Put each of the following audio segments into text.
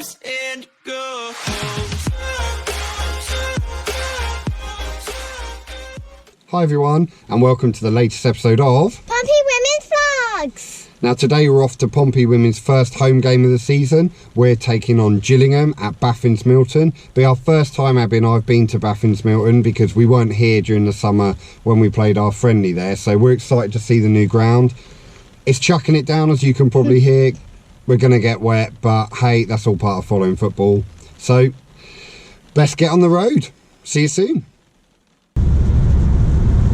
comes and goes. Hi everyone, and welcome to the latest episode of Pompey Women's Vlogs. Now today we're off to Pompey Women's first home game of the season. We're taking on Gillingham at Baffins Milton. It'll be our first time, Abby and I have been to Baffins Milton because we weren't here during the summer when we played our friendly there. So we're excited to see the new ground. It's chucking it down, as you can probably hear. We're going to get wet, but hey, that's all part of following football. So let's get on the road. See you soon.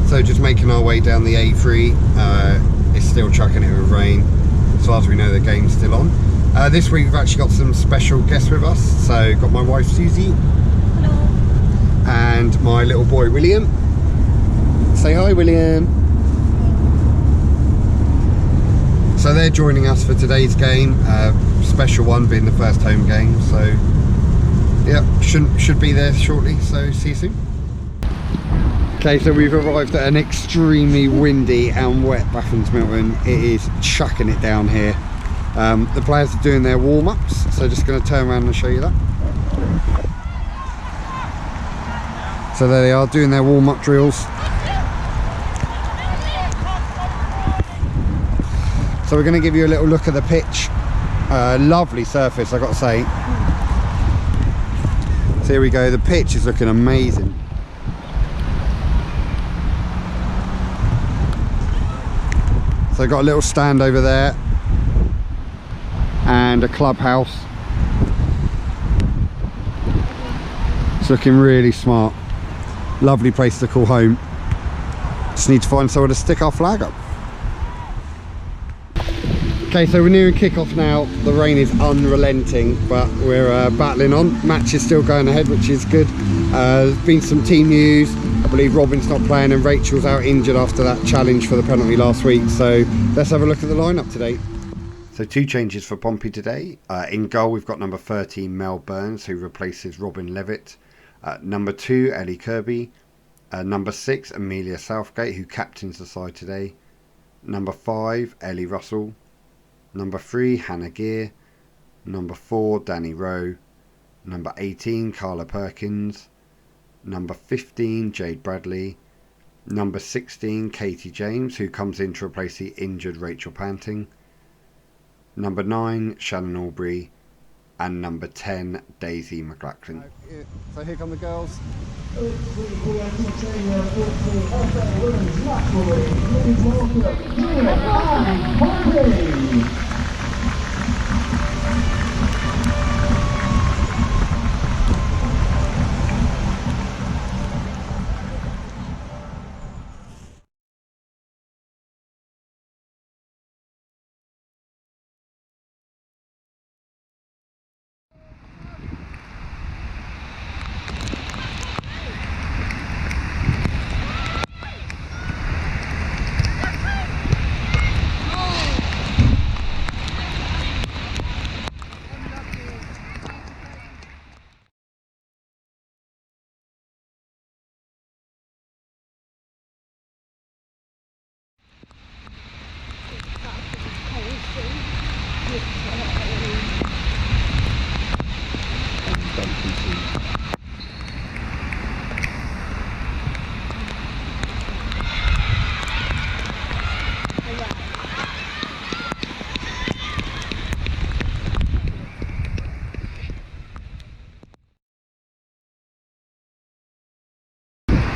So just making our way down the A3, it's still chucking it with rain. As far as we know, the game's still on. This week we've actually got some special guests with us. So got my wife Susie. Hello. And my little boy William. Say hi, William. So they're joining us for today's game, special one being the first home game. So yeah, should be there shortly, so see you soon. Okay, so we've arrived at an extremely windy and wet Baffins Milton. It is chucking it down here. The players are doing their warm-ups, so just going to turn around and show you that. So there they are, doing their warm-up drills. So we're going to give you a little look at the pitch. Lovely surface, I've got to say. So here we go, the pitch is looking amazing. So I've got a little stand over there and a clubhouse. It's looking really smart. Lovely place to call home. Just need to find somewhere to stick our flag up. Okay, so we're nearing kick-off now. The rain is unrelenting, but we're battling on. Match is still going ahead, which is good. There's been some team news. I believe Robin's not playing and Rachel's out injured after that challenge for the penalty last week. So let's have a look at the lineup today. So two changes for Pompey today. In goal, we've got number 13, Mel Burns, who replaces Robin Levitt. Number 2, Ellie Kirby. Number 6, Amelia Southgate, who captains the side today. Number 5, Ellie Russell. Number 3, Hannah Gear. Number 4, Danny Rowe. Number 18, Carla Perkins. Number 15, Jade Bradley. Number 16, Katie James, who comes in to replace the injured Rachel Panting. Number 9, Shannon Aubrey. And number 10, Daisy McLachlan. So here come the girls.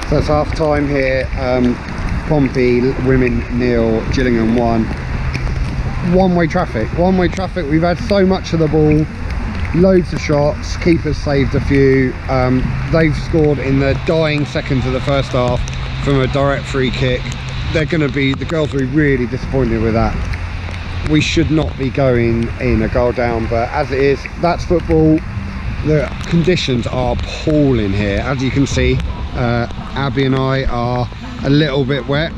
So it's half time here. Pompey women 0, Gillingham 1. One-way traffic. We've had so much of the ball, loads of shots, keepers saved a few. They've scored in the dying seconds of the first half from a direct free kick. The girls will be really disappointed with that. We should not be going in a goal down, but as it is, that's football. The conditions are appalling here. As you can see, Abby and I are a little bit wet.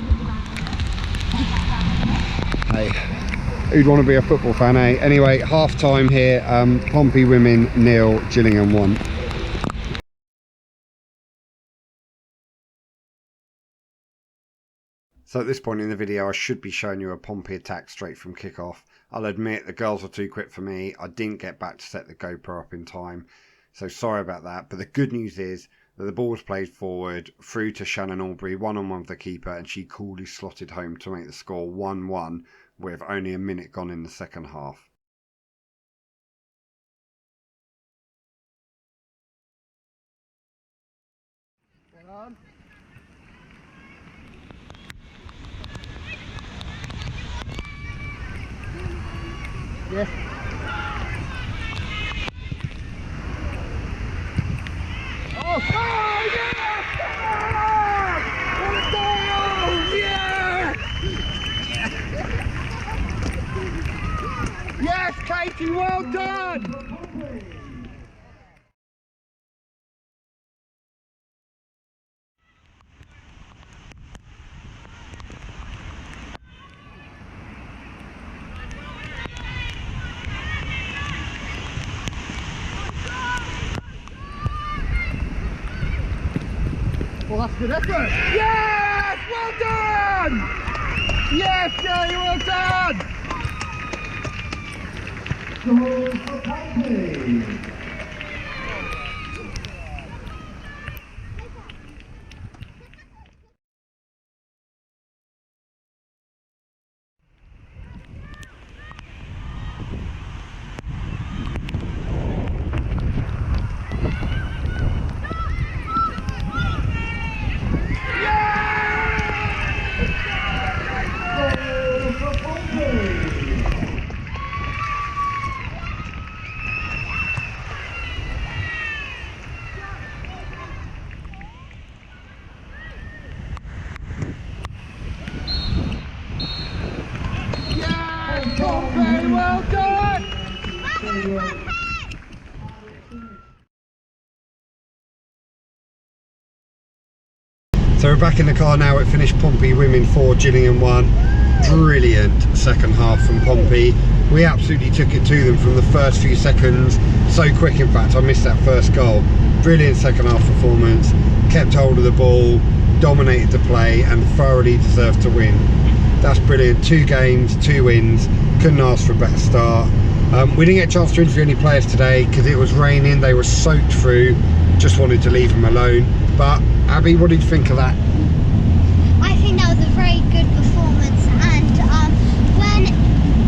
Hey, who'd want to be a football fan, eh? Anyway, half time here, Pompey women 0, Gillingham 1. So at this point in the video, I should be showing you a Pompey attack straight from kickoff. I'll admit the girls were too quick for me. I didn't get back to set the GoPro up in time, so sorry about that. But the good news is that the ball was played forward through to Shannon Aubrey, one-on-one with the keeper, and she coolly slotted home to make the score 1-1 with only a minute gone in the second half. Yes. Oh, yeah! Yes, Katie, well done! Well, that's a good effort. Yes! Well done! Yes, Joey, well done! Goal for Pompey. Very well done! So we're back in the car now. It finished Pompey Women 4, Gillingham 1. Brilliant second half from Pompey. We absolutely took it to them from the first few seconds. So quick, in fact, I missed that first goal. Brilliant second half performance. Kept hold of the ball, dominated the play, and thoroughly deserved to win. That's brilliant. 2 games, 2 wins. Couldn't ask for a better start. We didn't get a chance to interview any players today because it was raining. They were soaked through. Just wanted to leave them alone. But Abby, what did you think of that? I think that was a very good performance, and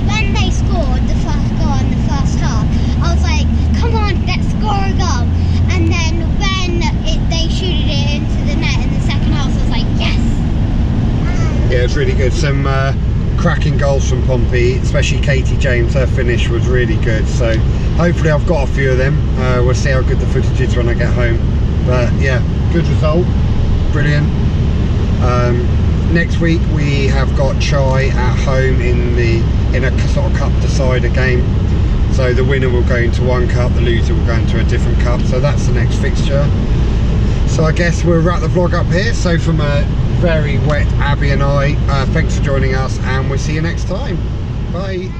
when they scored the first goal in the first half, I was like, come on, let's score a goal. And then when they shooted it into the net in the second half, I was like, yes. Yeah, it was really good. Some cracking goals from Pompey, especially Katie James. Her finish was really good. So hopefully I've got a few of them. We'll see how good the footage is when I get home. But yeah, good result. Brilliant. Next week we have got Chai at home in a sort of cup decider game. So the winner will go into one cup, the loser will go into a different cup. So that's the next fixture. So I guess we'll wrap the vlog up here. So from a very wet Abby and I, thanks for joining us, and we'll see you next time. Bye.